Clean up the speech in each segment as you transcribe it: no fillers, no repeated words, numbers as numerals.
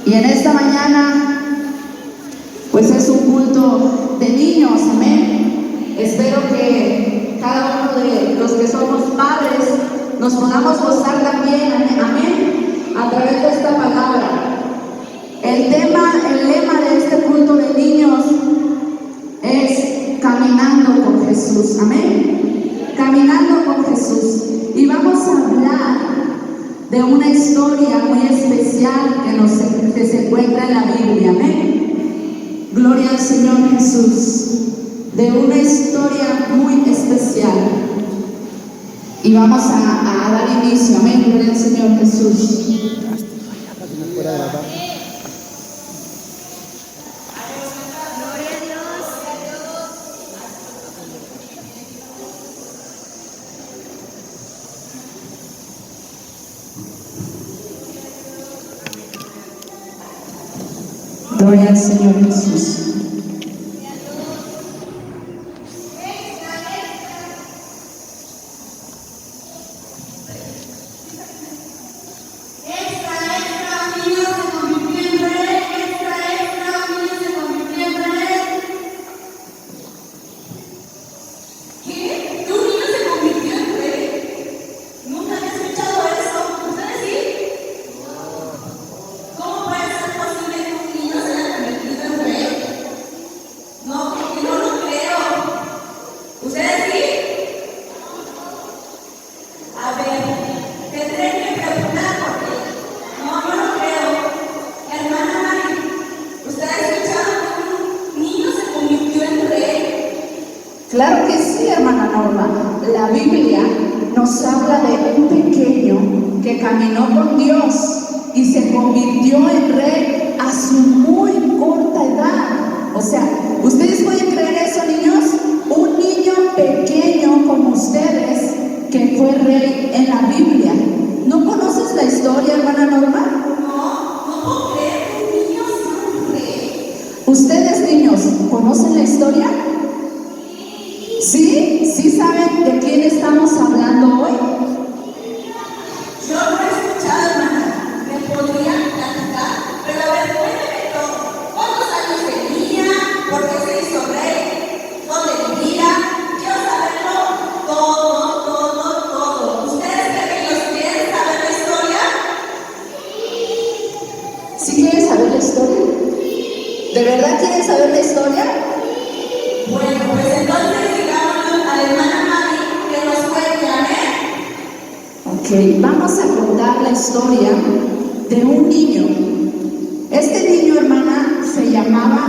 Y en esta mañana, pues es un culto de niños, amén. Espero que cada uno de los que somos padres nos podamos gozar también, amén, a través de esta palabra. El lema de este culto de niños es caminando con Jesús, amén. Caminando con Jesús. Y vamos a hablar de una historia muy especial que se encuentra en la Biblia, amén. Gloria al Señor Jesús. De una historia muy especial. Y vamos a dar inicio, amén. Gloria al Señor Jesús. Gloria al Señor Jesús. Claro que sí, hermana Norma. La Biblia nos habla de un pequeño que caminó con Dios y se convirtió en rey a su muy corta edad. O sea, ¿ustedes pueden creer eso, niños? Un niño pequeño como ustedes que fue rey en la Biblia. ¿No conoces la historia, hermana Norma? No puedo creer que un niño sea un rey. ¿Ustedes, niños, conocen la historia? ¿Sí? ¿Sí saben de quién estamos hablando hoy? Yo no he escuchado, hermana. ¿Me podrían platicar? Pero a ver, cuénteme todo. ¿Cuántos años tenía? ¿Por qué se hizo rey? ¿Dónde vivía? Quiero saberlo todo. ¿Ustedes pequeños quieren saber la historia? ¿Sí quieren saber la historia? ¿De verdad quieren saber la historia? Bueno, pues entonces digámoslo a la hermana Mari que nos cuente, amén. Ok, vamos a contar la historia de un niño. Este niño, hermana, se llamaba...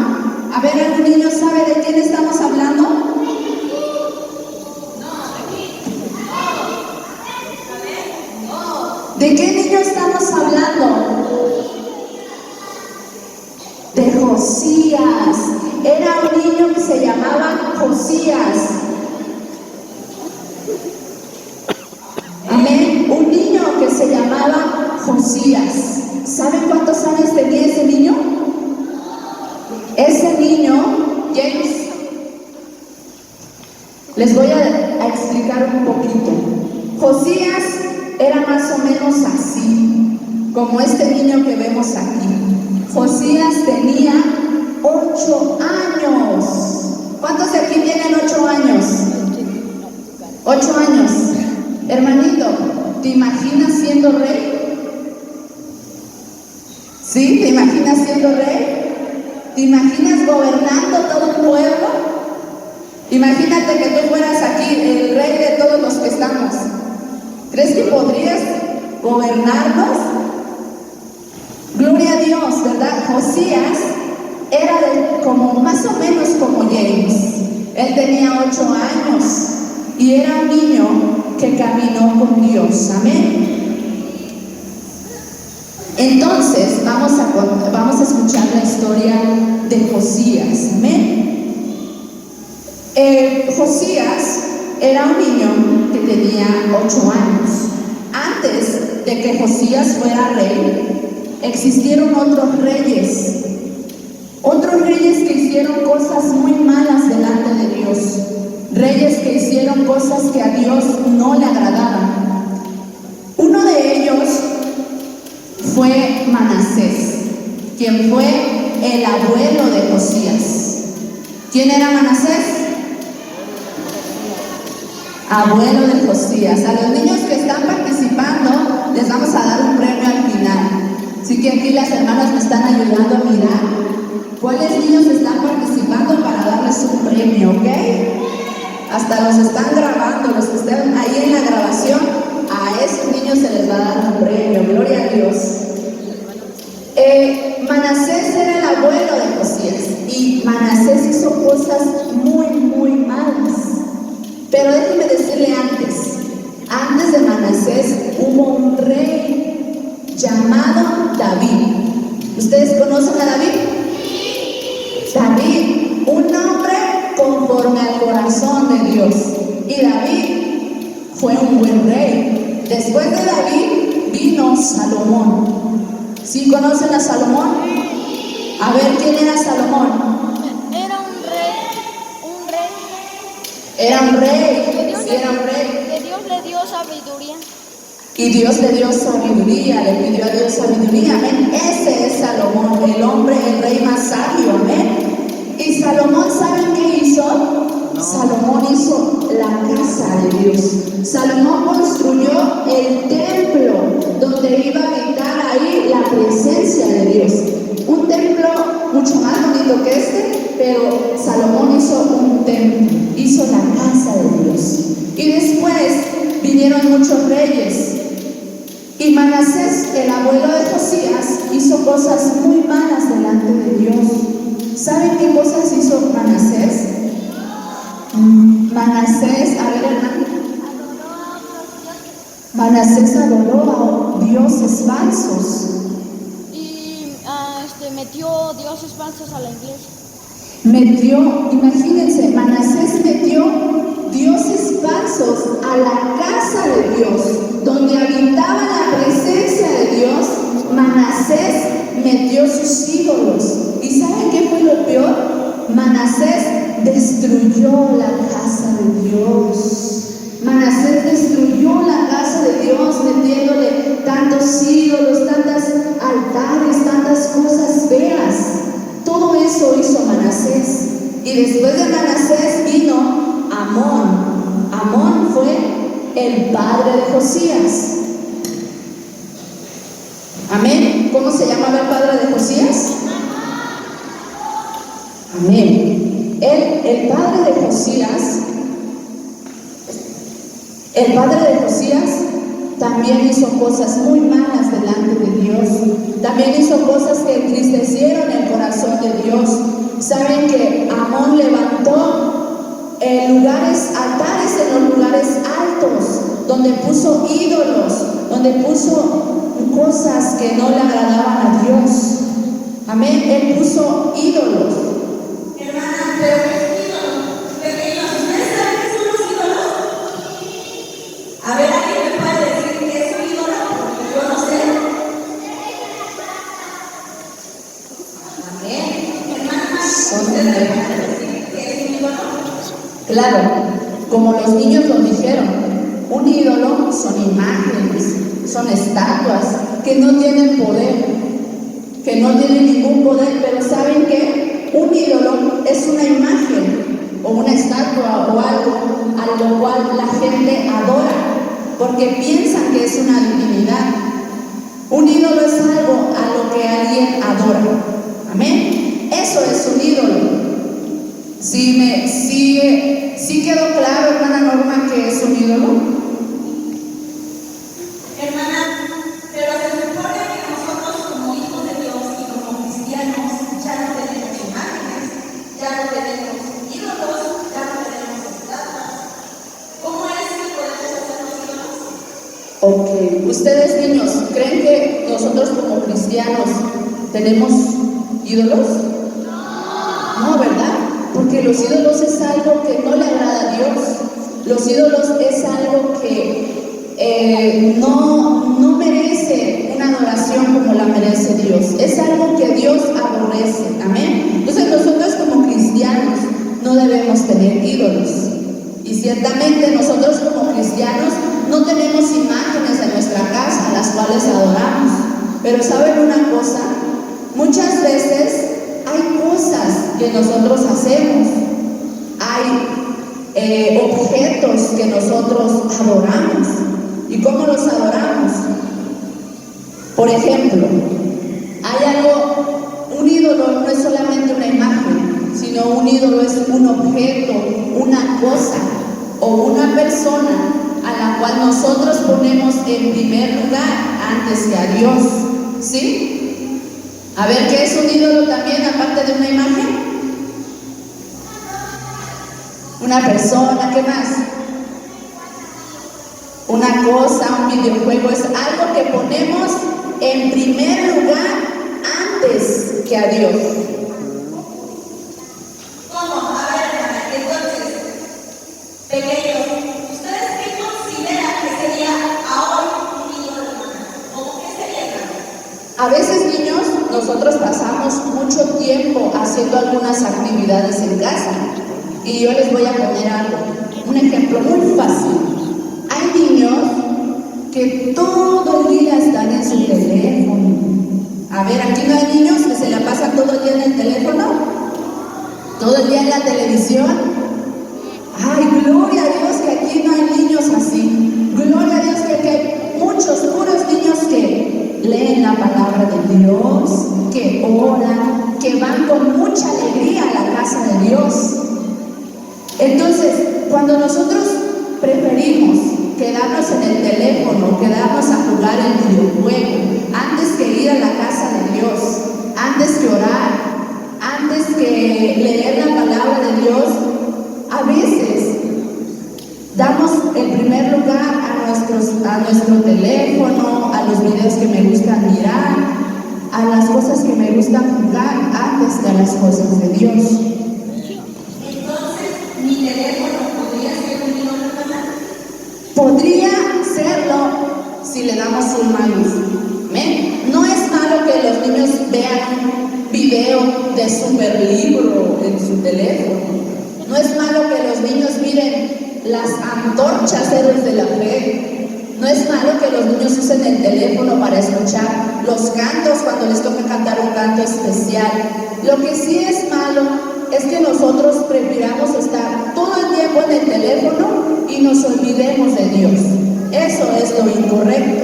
A ver, ¿algún niño sabe de quién estamos hablando? ¿De qué niño estamos hablando? De Josías. Era un niño que se llamaba Josías. Amén. Un niño que se llamaba Josías. ¿Saben cuántos años tenía ese niño? Ese niño, James, les voy a explicar un poquito. Josías era más o menos así, como este niño que vemos aquí. Josías tenía 8 años. ¿Cuántos de aquí tienen 8 años? 8 años. Hermanito, ¿te imaginas siendo rey? ¿Sí? ¿Te imaginas siendo rey? ¿Te imaginas gobernando todo un pueblo? Imagínate que tú fueras aquí el rey de todos los que estamos. ¿Crees que podrías gobernarnos? Gloria a Dios, ¿verdad? Josías era como más o menos como James. Él tenía 8 años y era un niño que caminó con Dios. Amén. Entonces vamos a escuchar la historia de Josías. Amén. Josías era un niño que tenía 8 años. Antes de que Josías fuera rey, existieron otros reyes que hicieron cosas muy malas delante de Dios, reyes que hicieron cosas que a Dios no le agradaban. Uno de ellos fue Manasés. quien fue el abuelo de Josías. ¿Quién era Manasés? Abuelo de Josías. A los niños que están participando les vamos a dar un premio al final. Así que aquí las hermanas me están ayudando a mirar cuáles niños están participando para darles un premio, ¿ok? Hasta los están grabando, los que estén ahí en la grabación, a esos niños se les va a dar un premio, gloria a Dios. Manasés era el abuelo de Josías y Manasés hizo cosas muy malas. Pero déjenme decirle antes de Manasés hubo un rey llamado David. ¿Ustedes conocen a David? David, un hombre conforme al corazón de Dios. Y David fue un buen rey. Después de David vino Salomón. ¿Sí conocen a Salomón? A ver, ¿quién era Salomón? Era un rey. Era un rey, sí, era un rey. Que Dios le dio sabiduría. Y Dios le dio sabiduría, le pidió a Dios sabiduría, amén. Ese es Salomón, el hombre, el rey más sabio, amén. Y Salomón, ¿saben qué hizo? Salomón hizo la casa de Dios. Salomón construyó el templo donde iba a habitar ahí la presencia de Dios. Un templo mucho más bonito que este, pero Salomón hizo un templo, hizo la casa de Dios. Y después vinieron muchos reyes. Y Manasés, el abuelo de Josías, hizo cosas muy malas delante de Dios. ¿Saben qué cosas hizo Manasés? Manasés, a ver, hermano. Manasés adoró a dioses falsos. Y metió dioses falsos a la iglesia. Imagínense, Manasés metió dioses falsos a la casa de Dios, donde habitaba la presencia de Dios. Manasés metió sus ídolos. ¿Y saben qué fue lo peor? Manasés destruyó la casa de Dios. Manasés destruyó la casa de Dios metiéndole tantos ídolos, tantos altares, tantas cosas feas. Todo eso hizo Manasés. Y después de Manasés vino Amón. Amón fue el padre de Josías. Amén. ¿Cómo se llamaba el padre de Josías? Amén. El padre de Josías también hizo cosas muy malas delante de Dios. También hizo cosas que entristecieron el corazón de Dios. Saben que Amón levantó altares en los lugares altos, donde puso ídolos, donde puso cosas que no le agradaban a Dios. Amén. Él puso ídolos. Hermana, pero ¿qué es ídolo? Pequeños, ¿ustedes saben qué son los ídolos? A ver, ¿alguien me puede decir qué es un ídolo? Porque yo no sé. Amén. Hermana, ¿ustedes me pueden decir qué es un ídolo? Claro, como los niños lo dijeron, un ídolo son imágenes, son estatuas que no tienen poder, que no tienen ningún poder, pero ¿saben qué? Un ídolo es una imagen o una estatua o algo a lo cual la gente adora, porque piensan que es una divinidad. Un ídolo es algo a lo que alguien adora. Amén. Eso es un ídolo. ¿Sí quedó claro, hermana Norma, que es un ídolo? Hermana, pero se supone que nosotros como hijos de Dios y como cristianos ya no tenemos imágenes, ya no tenemos ídolos, ya no tenemos estatuas. ¿Cómo es que podemos hacer los ídolos? Ok, ustedes niños, ¿creen que nosotros como cristianos tenemos ídolos? No, ¿verdad? Porque los ídolos es algo que no le agrada a Dios. Los ídolos es algo que no merece una adoración como la merece Dios. Es algo que Dios aborrece. Amén. Entonces nosotros como cristianos no debemos tener ídolos. Y ciertamente nosotros como cristianos no tenemos imágenes en nuestra casa las cuales adoramos. Pero ¿saben una cosa? Muchas veces hay cosas que nosotros hacemos, hay objetos que nosotros adoramos. ¿Y cómo los adoramos? Por ejemplo, hay algo, un ídolo no es solamente una imagen, sino un ídolo es un objeto, una cosa o una persona a la cual nosotros ponemos en primer lugar antes que a Dios, ¿sí? A ver, ¿qué es un ídolo también aparte de una imagen? Una persona, ¿qué más? Una cosa, un videojuego, es algo que ponemos en primer lugar antes que a Dios. ¿Cómo? A ver, hermana, entonces, pequeños, ¿ustedes qué consideran que sería ahora un ídolo, hermana? ¿Cómo qué sería, hermana? A veces, niños, nosotros pasamos mucho tiempo haciendo algunas actividades en casa. Y yo les voy a poner algo, un ejemplo muy fácil. Hay niños que todo el día están en su teléfono. A ver, aquí no hay niños que se la pasan todo el día en el teléfono, todo el día en la televisión. Ay, gloria a Dios que aquí no hay niños así. Gloria a Dios que aquí hay muchos, puros niños que leen la palabra de Dios, que oran, que van con mucha alegría a la casa de Dios. Entonces, cuando nosotros preferimos quedarnos en el teléfono, quedarnos a jugar el videojuego, antes que ir a la casa de Dios, antes que orar, antes que leer la palabra de Dios, a veces damos el primer lugar a nuestro teléfono, a los videos que me gustan mirar, a las cosas que me gustan jugar, antes que a las cosas de Dios. ¿Mi teléfono podría ser un ídolo, hermana? Podría serlo si le damos un mal uso. ¿Amén? No es malo que los niños vean video de super libro en su teléfono. No es malo que los niños miren las antorchas héroes de la fe. No es malo que los niños usen el teléfono para escuchar los cantos cuando les toca cantar un canto especial. Lo que sí es malo es que nosotros prefiramos estar todo el tiempo en el teléfono y nos olvidemos de Dios. Eso es lo incorrecto.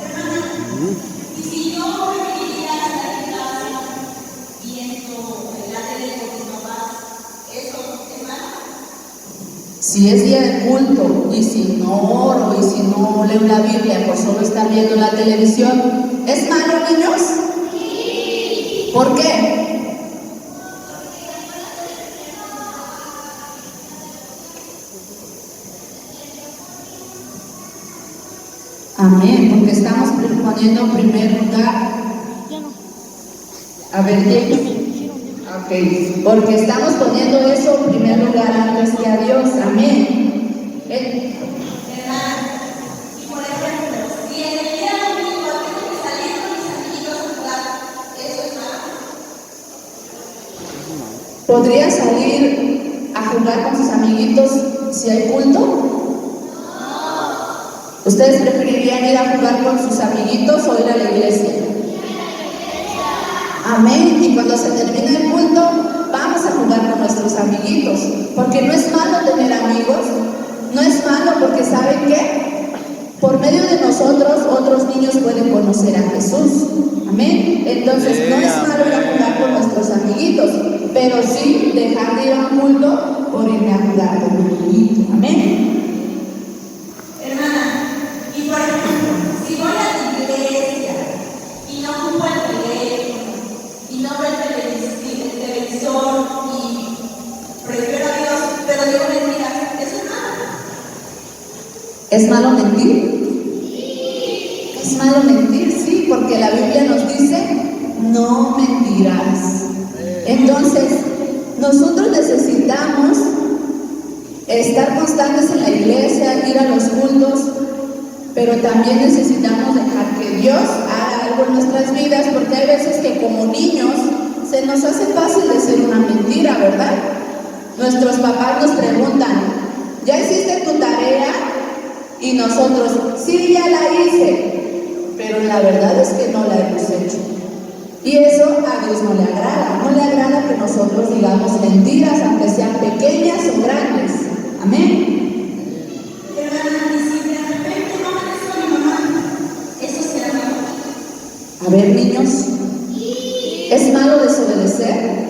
Hermana, ¿y si yo preferiría estar en casa viendo la tele con mis papás? ¿Eso es malo? Si es día de culto y si no oro y si no leo la Biblia por solo estar viendo la televisión, ¿es malo, niños? Sí. ¿Por qué? Amén, porque estamos poniendo en primer lugar. A ver, ok, porque estamos poniendo eso en primer lugar antes que a Dios. Amén. Hermana, y por ejemplo, si en el día domingo tengo que salir con mis amiguitos a jugar, ¿eso es malo? ¿Podría salir a jugar con sus amiguitos si hay culto? ¿Ustedes preferirían ir a jugar con sus amiguitos o ir a la iglesia? Amén. Y cuando se termine el culto, vamos a jugar con nuestros amiguitos. Porque no es malo tener amigos. No es malo porque ¿saben qué? Por medio de nosotros, otros niños pueden conocer a Jesús. Amén. Entonces, no es malo ir a jugar con nuestros amiguitos, pero sí dejar de ir a un culto por irme a jugar con mi amiguito. Amén. Por ejemplo, si voy a la iglesia y no ocupo el teléfono y no veo el televisor y prefiero a Dios, pero digo mentiras, ¿eso es malo? ¿Es malo mentir? Sí. Es malo mentir, sí, porque la Biblia nos dice, no mentirás. Entonces, nosotros necesitamos estar constantes en la iglesia, ir a los cultos, pero también necesitamos dejar que Dios haga algo en nuestras vidas, porque hay veces que como niños se nos hace fácil decir una mentira, ¿verdad? Nuestros papás nos preguntan, ¿ya hiciste tu tarea? Y nosotros, sí, ya la hice, pero la verdad es que no la hemos hecho. Y eso a Dios no le agrada. No le agrada que nosotros digamos mentiras, aunque sean pequeñas o grandes. Amén. Hermana, y si de repente no me dice mi mamá, ¿eso será malo? A ver, niños, ¿es malo desobedecer?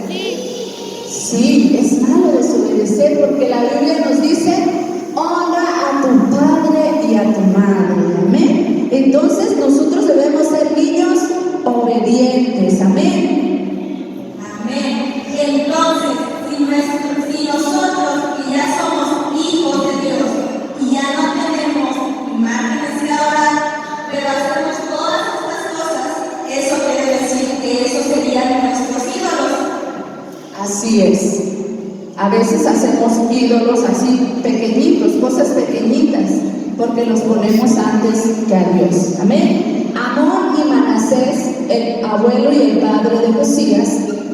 Sí, es malo desobedecer porque la Biblia nos dice: honra a tu padre y a tu madre. Amén. Entonces nosotros debemos ser niños obedientes. Amén. Amén. Entonces, si nosotros que ya somos hijos de Dios y ya no tenemos imágenes de ahora, pero hacemos todas estas cosas, eso quiere decir que esos serían nuestros ídolos. Así es. A veces hacemos ídolos así pequeñitos, cosas pequeñitas, porque los ponemos antes que a Dios. Amén. Amón y Manasés, el abuelo y el padre de Josías,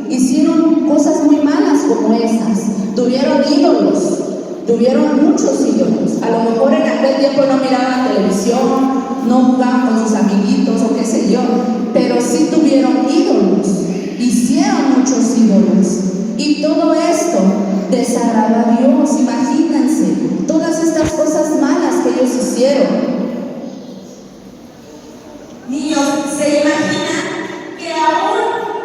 hicieron cosas muy malas como esas. Tuvieron ídolos, tuvieron muchos ídolos. A lo mejor en aquel tiempo no miraban televisión, no jugaban con sus amiguitos o qué sé yo, pero sí tuvieron ídolos, hicieron muchos ídolos. Y todo esto desagradó a Dios. Imagínense todas estas cosas malas que ellos hicieron. Niños, ¿se imaginan que aún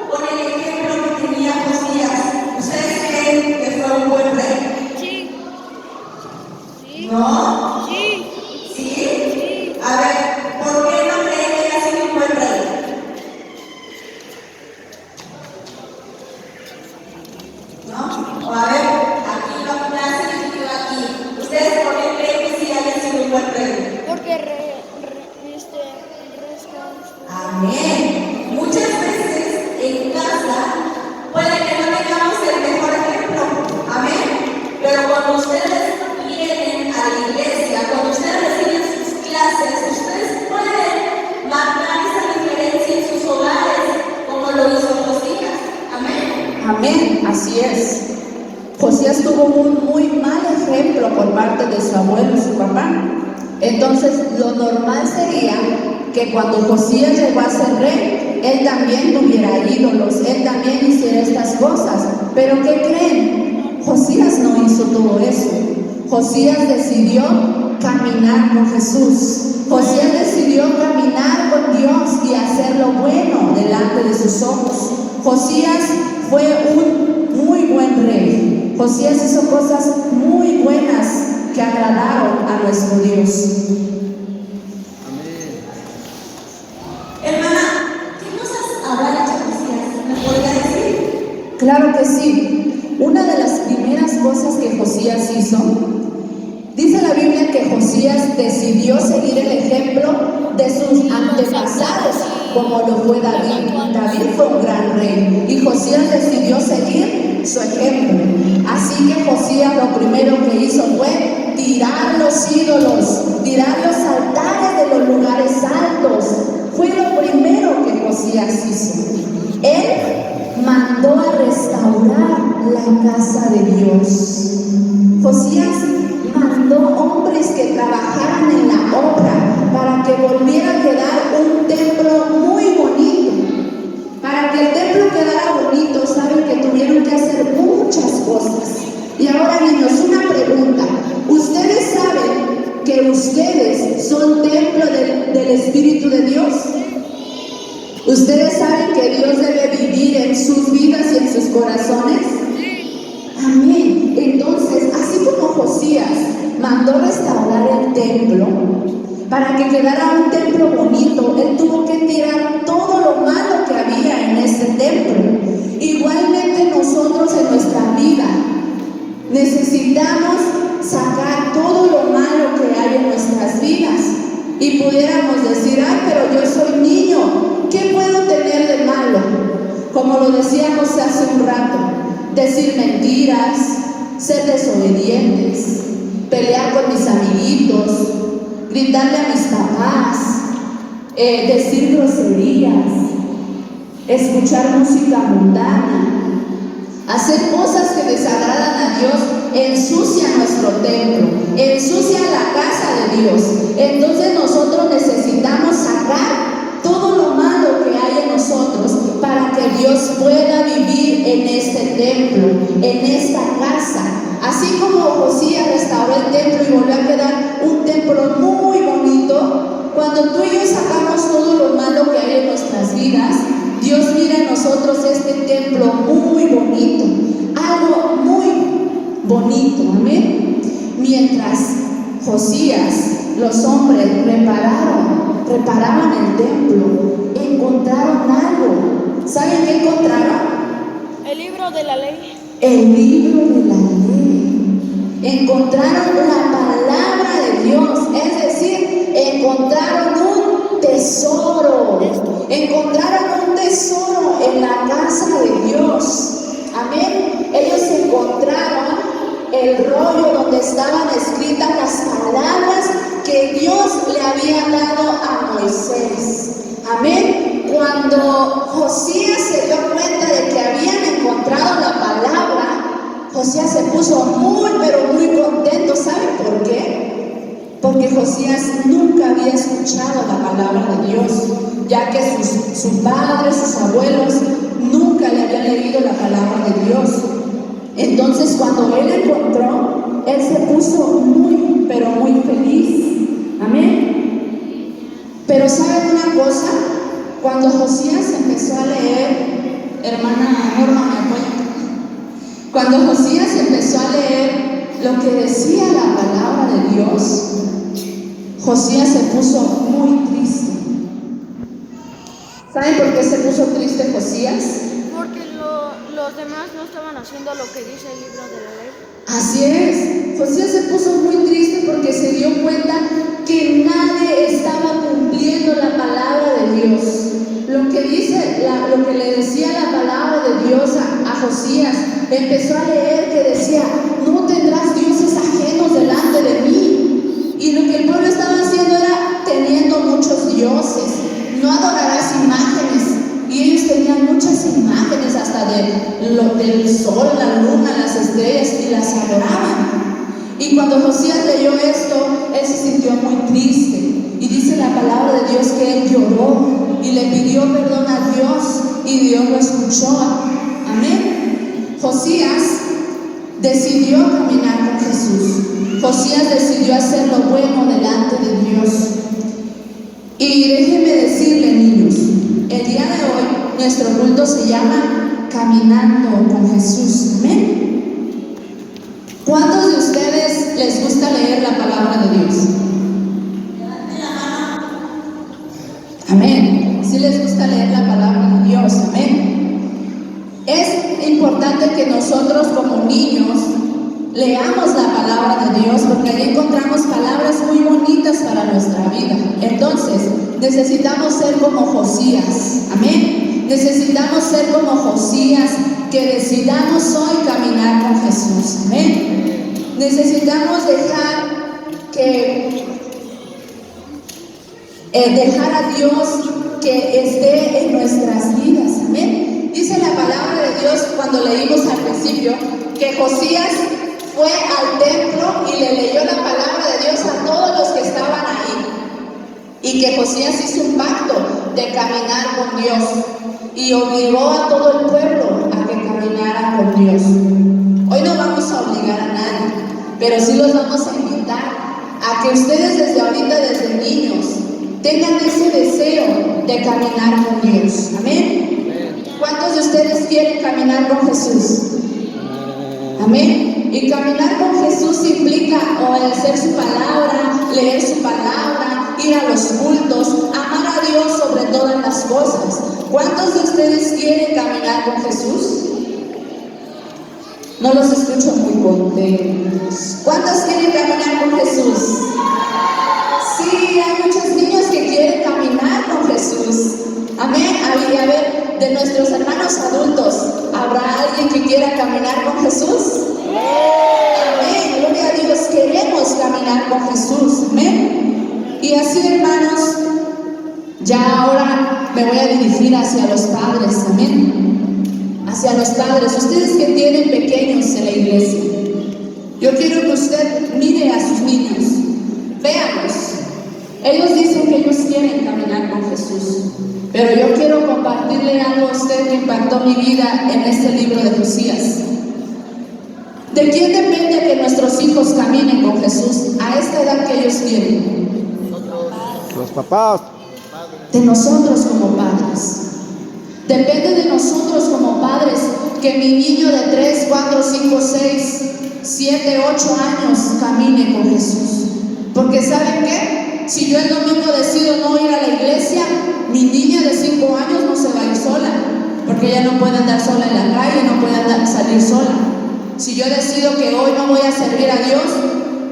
con el ejemplo que tenía Josías, ustedes creen que fue un buen rey? Sí. Sí. ¿No? Sí. ¿Sí? A ver, ¿por qué no creen que haya sido un buen rey? ¿No? O a ver, aquí lo que hacen y aquí. ¿Ustedes por qué creen que sí haya sido un buen rey? Porque rescató. Amén. Muchas veces en casa puede que no tengamos el mejor ejemplo. Amén. Pero cuando ustedes vienen a la iglesia, cuando ustedes reciben sus clases, ustedes pueden marcar esa diferencia en sus hogares, como lo hizo Josías. Amén. Amén, así es. Josías tuvo un muy mal ejemplo por parte de su abuelo y su papá. Entonces, lo normal sería que cuando Josías llegó a ser rey, él también tuviera ídolos, él también hiciera estas cosas. Pero ¿qué creen? Josías no hizo todo eso. Josías decidió caminar con Jesús. Josías decidió caminar con Dios y hacer lo bueno delante de sus ojos. Josías fue un muy buen rey. Josías hizo cosas muy buenas que agradaron a nuestro Dios. Hermana, ¿qué cosas habrá hecho Josías? ¿Me podría decir? Claro que sí. Una de las primeras cosas que Josías hizo, dice la Biblia que Josías decidió seguir el ejemplo de sus antepasados, como lo fue David. David fue un gran rey y Josías decidió seguir su ejemplo. Así que Josías lo primero que hizo fue tirar los ídolos, tirar los altares de los lugares altos. Fue lo primero que Josías hizo. Él mandó a restaurar la casa de Dios. Josías mandó hombres que trabajaran en la obra para que volviera a quedar un templo muy bonito. Para que el templo quedara bonito, saben que tuvieron que hacer muchas cosas. Y ahora, niños, una pregunta. ¿Ustedes saben que ustedes son templo del Espíritu de Dios? ¿Ustedes saben que Dios debe vivir en sus vidas y en sus corazones? Amén. Entonces, así como Josías mandó restaurar el templo, para que quedara un templo bonito, él tuvo que tirar todo lo malo que había en ese templo. Igualmente nosotros en nuestra vida necesitamos sacar todo lo malo que hay en nuestras vidas. Y pudiéramos decir: ay, pero yo soy niño, ¿qué puedo tener de malo? Como lo decíamos hace un rato, decir mentiras, ser desobedientes, pelear con mis amiguitos, gritarle a mis papás, decir groserías, escuchar música mundana, hacer cosas que desagradan a Dios, ensucia nuestro templo, ensucia la casa de Dios. Entonces nosotros necesitamos sacar todo lo malo que hay en nosotros para templo, en esta casa. Así como Josías restauró el templo y volvió a quedar un templo muy bonito, cuando tú y yo sacamos todo lo malo que hay en nuestras vidas, Dios mira en nosotros este templo muy bonito, algo muy bonito, amén. Mientras Josías, los hombres reparaban el templo, encontraron algo. ¿Saben qué encontraron? El libro de la ley. El libro de la ley. Encontraron la palabra de Dios, es decir, encontraron un tesoro. Encontraron un tesoro en la casa de Dios. Amén. Ellos encontraron el rollo donde estaban escritas las palabras que Dios le había dado a Moisés. Amén. Cuando Josías se dio cuenta de que habían encontrado la palabra, Josías se puso muy, pero muy contento. ¿Saben por qué? Porque Josías nunca había escuchado la palabra de Dios, ya que sus padres, sus abuelos, nunca le habían leído la palabra de Dios. Entonces, cuando él encontró, él se puso muy, pero muy feliz. Amén. Pero ¿saben una cosa? Cuando Josías empezó a leer, hermana Norma, ¿me apoya? Cuando Josías empezó a leer lo que decía la palabra de Dios, Josías se puso muy triste. ¿Saben por qué se puso triste Josías? Porque los demás no estaban haciendo lo que dice el libro de la ley. Así es, Josías se puso muy triste porque se dio cuenta que nadie estaba cumpliendo la palabra de Dios. Lo que le decía la palabra de Dios a Josías, empezó a leer que decía: no tendrás dioses ajenos delante de mí. Y lo que el pueblo estaba haciendo era teniendo muchos dioses. No adorarás imágenes. Y ellos tenían muchas imágenes hasta del sol, la luna, las estrellas, y las adoraban. Y cuando Josías leyó esto, él se sintió muy triste. Y dice la palabra de Dios que él lloró y le pidió perdón a Dios, y Dios lo escuchó. Amén. Josías decidió caminar con Jesús. Josías decidió hacer lo bueno delante de Dios. Y déjenme decirle, niños, el día de hoy nuestro culto se llama Caminando con Jesús. Amén. ¿Cuántos de ustedes les gusta leer la palabra de Dios? Amén. ¿Sí les gusta leer la palabra de Dios? Amén. Es importante que nosotros como niños leamos la palabra de Dios, porque ahí encontramos palabras muy bonitas para nuestra vida. Entonces, necesitamos ser como Josías. Amén. Necesitamos ser como Josías, que decidamos hoy caminar con Jesús. Amén. Necesitamos dejar a Dios que esté en nuestras vidas. Amén. Dice la palabra de Dios, cuando leímos al principio, que Josías fue al templo y le leyó la palabra de Dios a todos los que estaban ahí. Y que Josías hizo un pacto de caminar con Dios y obligó a todo el pueblo a que caminara con Dios. Hoy no vamos a obligar a nadie, pero sí los vamos a invitar a que ustedes desde ahorita, desde niños, tengan ese deseo de caminar con Dios. Amén. ¿Cuántos de ustedes quieren caminar con Jesús? Amén. Y caminar con Jesús implica obedecer su palabra, leer su palabra, ir a los cultos, amar a Dios sobre todas las cosas. ¿Cuántos de ustedes quieren caminar con Jesús? No los escucho muy contentos. ¿Cuántos quieren caminar con Jesús? Sí, hay muchos niños que quieren caminar con Jesús. Amén. A ver, de nuestros hermanos adultos, ¿habrá alguien que quiera caminar con Jesús? Amén. Gloria a Dios. Queremos caminar con Jesús. Amén. Y así, hermanos, ya ahora me voy a dirigir hacia los padres. Amén. Hacia los padres. Ustedes que tienen pequeños en la iglesia, yo quiero que usted mire a sus niños. Véanlos. Ellos dicen que ellos quieren caminar con Jesús, pero yo quiero compartirle algo a usted que impactó mi vida en este libro de Josías. ¿De quién depende que nuestros hijos caminen con Jesús a esta edad que ellos tienen? Los papás. De nosotros como padres. Depende de nosotros como padres que mi niño de 3, 4, 5, 6, 7, 8 años camine con Jesús. Porque ¿saben qué? Si yo el domingo decido no ir a la iglesia, mi niña de 5 años no se va a ir sola, porque ella no puede andar sola en la calle, no puede salir sola. Si yo decido que hoy no voy a servir a Dios,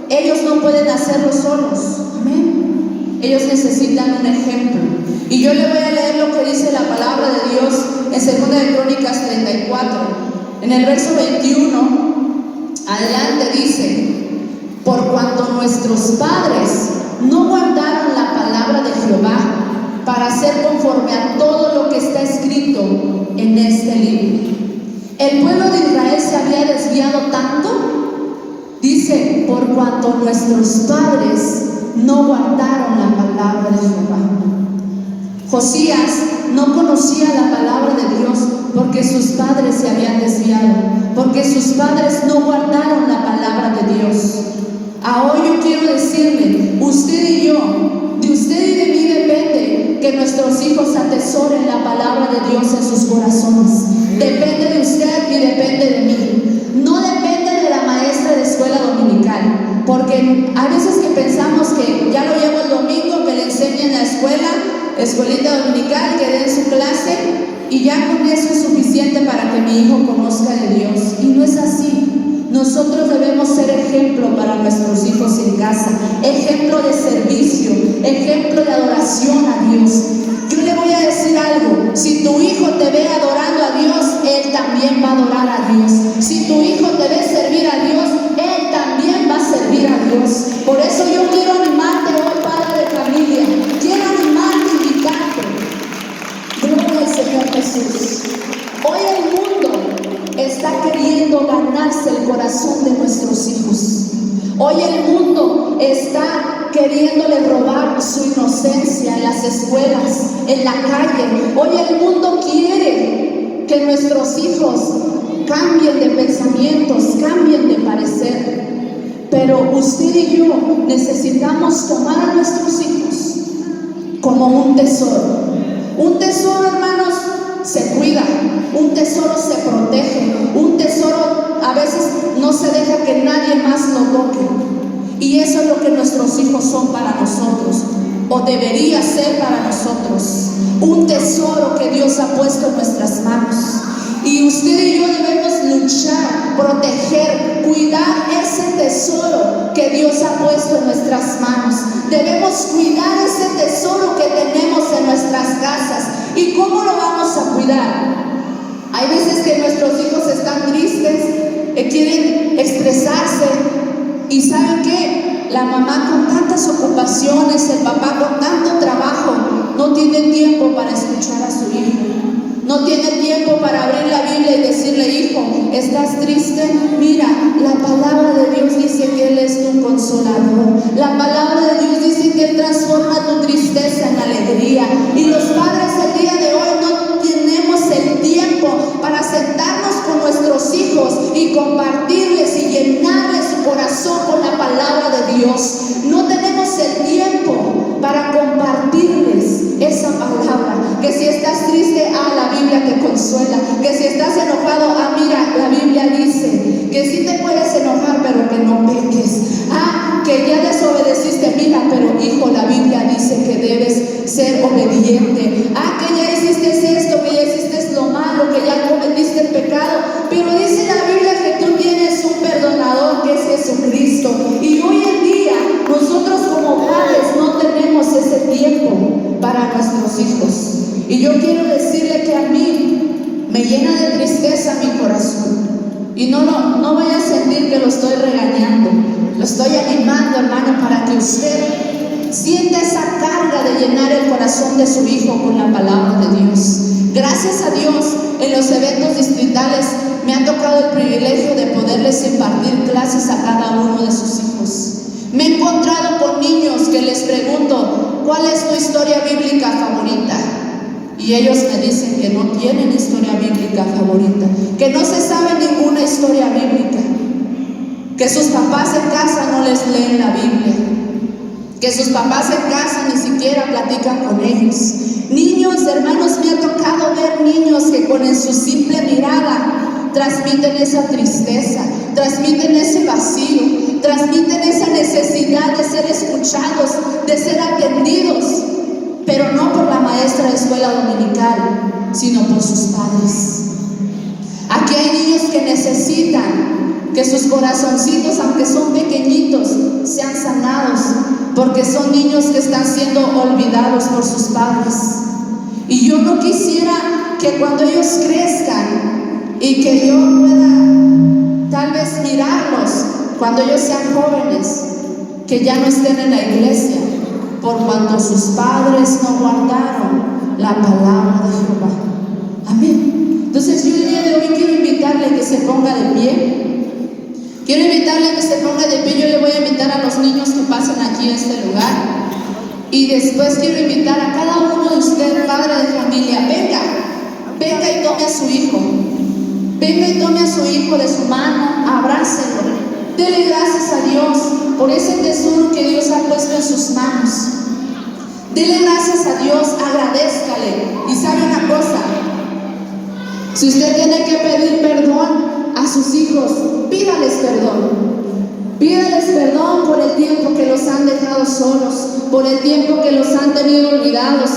ellos no pueden hacerlo solos. Amén. Ellos necesitan un ejemplo. Y yo le voy a leer lo que dice la palabra de Dios en 2 de Crónicas 34. En el verso 21, adelante dice: por cuanto nuestros padres no guardaron la palabra de Jehová para hacer conforme a todo lo que está escrito en este libro. El pueblo de Israel se había desviado tanto, dice, por cuanto nuestros padres no guardaron la palabra de Jehová. Josías no conocía la palabra de Dios porque sus padres se habían desviado, porque sus padres no guardaron la palabra de Dios. Ahora yo quiero decirle, usted y yo, de usted y de mí depende que nuestros hijos atesoren la palabra de Dios en sus corazones. Depende de usted y depende de mí. No depende de la maestra de escuela dominical, porque a veces que pensamos que ya lo llevo el domingo, que le enseñen en la escuelita dominical, que den su clase y ya con eso es suficiente para que mi hijo conozca de Dios. Y no es así. Nosotros debemos ser ejemplo para nuestros hijos en casa, ejemplo de servicio, ejemplo de adoración a Dios. Yo le voy a decir algo: si tu hijo te ve adorando a Dios, él también va a adorar a Dios. Si tu hijo te ve servir a Dios, él también va a servir a Dios. Por eso yo quiero animarte hoy, padre de familia. Quiero animarte, invitarte. Gloria al Señor Jesús. Hoy el mundo está queriendo ganarse el corazón de nuestros hijos. Hoy el mundo está queriéndole robar su inocencia en las escuelas, en la calle. Hoy el mundo quiere que nuestros hijos cambien de pensamientos, cambien de parecer. Pero usted y yo necesitamos tomar a nuestros hijos como un tesoro. Un tesoro, hermanos, se cuida, un tesoro se protege, un tesoro a veces no se deja que nadie más lo toque. Y eso es lo que nuestros hijos son para nosotros, o debería ser para nosotros, un tesoro que Dios ha puesto en nuestras manos. Y usted y yo debemos luchar, proteger, cuidar ese tesoro que Dios ha puesto en nuestras manos. Debemos cuidar ese tesoro que tenemos en nuestras casas. ¿Y cómo lo vamos a cuidar? Hay veces que nuestros hijos están tristes, quieren expresarse, y ¿saben qué? La mamá con tantas ocupaciones, el papá con tanto trabajo, no tiene tiempo para escuchar a su hijo. No tiene tiempo para abrir la Biblia y decirle: hijo, ¿estás triste? Mira, la palabra de Dios dice que Él es tu consolador. La palabra de Dios dice que Él transforma tu tristeza en alegría. Y los padres el día de hoy no tenemos el tiempo para sentarnos con nuestros hijos y compartirles y llenarles su corazón con la palabra de Dios. No tenemos el tiempo para compartirles esa palabra. Que si estás triste, la Biblia te consuela. Que si estás enojado, mira, la Biblia dice que sí te puedes enojar, pero que no peques. Que ya desobedeciste, mira, pero hijo, la Biblia dice que debes ser obediente. Que ya hiciste esto, que ya hiciste lo malo, que ya cometiste el pecado, pero dice la Biblia que tú tienes un perdonador, que es Jesucristo. Y hoy en día nosotros como padres no tenemos ese tiempo para nuestros hijos. Y yo quiero decirle que a mí me llena de tristeza mi corazón. Y no vaya a sentir que lo estoy regañando, lo estoy animando, hermano, para que usted sienta esa carga de llenar el corazón de su hijo con la palabra de Dios. Gracias a Dios, en los eventos distritales me ha tocado el privilegio de poderles impartir clases a cada uno de sus hijos. Me he encontrado con niños que les pregunto: ¿cuál es tu historia bíblica favorita? Y ellos me dicen que no tienen historia bíblica favorita, que no se sabe ninguna historia bíblica, que sus papás en casa no les leen la Biblia, que sus papás en casa ni siquiera platican con ellos. Niños, hermanos, me ha tocado ver niños que con su simple mirada transmiten esa tristeza, transmiten ese vacío, transmiten esa necesidad de ser escuchados, de ser atendidos, pero no por la maestra de escuela dominical, sino por sus padres. Aquí hay niños que necesitan que sus corazoncitos, aunque son pequeñitos, sean sanados, porque son niños que están siendo olvidados por sus padres. Y yo no quisiera que cuando ellos crezcan y que yo pueda tal vez mirarlos cuando ellos sean jóvenes, que ya no estén en la iglesia, por cuanto sus padres no guardaron la palabra de Jehová. Amén. Entonces yo el día de hoy quiero invitarle a que se ponga de pie. Quiero invitarle a que se ponga de pie. Yo le voy a invitar a los niños que pasen aquí en este lugar. Y después quiero invitar a cada uno de ustedes, padre de familia, venga y tome a su hijo. Venga y tome a su hijo de su mano, abrácelo. Dele gracias a Dios por ese tesoro que Dios ha puesto en sus manos. Dele gracias a Dios, agradézcale. Y sabe una cosa, si usted tiene que pedir perdón a sus hijos, pídales perdón. Pídales perdón por el tiempo que los han dejado solos, por el tiempo que los han tenido olvidados,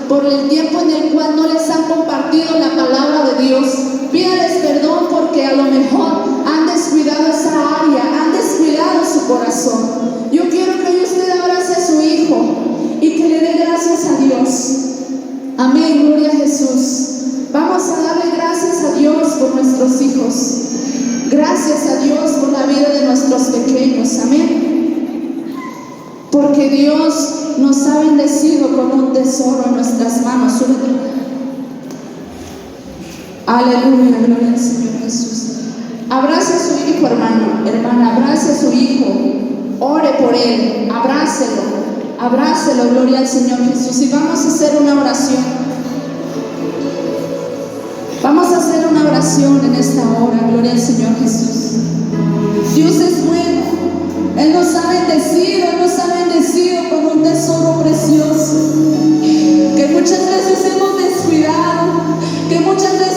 por el tiempo en el cual no les han compartido la palabra de Dios. Pídales perdón porque a lo mejor han descuidado esa área, han descuidado su corazón. Yo quiero que usted abrace a su hijo y que le dé gracias a Dios. Amén, gloria a Jesús. Vamos a darle gracias a Dios por nuestros hijos. Gracias a Dios por la vida de nuestros pequeños. Amén. Porque Dios nos ha bendecido con un tesoro en nuestras manos. Aleluya, gloria al Señor Jesús. Abrace a su hijo, hermana, abrace a su hijo. Ore por él, abrácelo, gloria al Señor Jesús. Y vamos a hacer una oración. Vamos a hacer una oración en esta hora, gloria al Señor Jesús. Dios es bueno, Él nos ha bendecido con un tesoro precioso, que muchas veces hemos descuidado, que muchas veces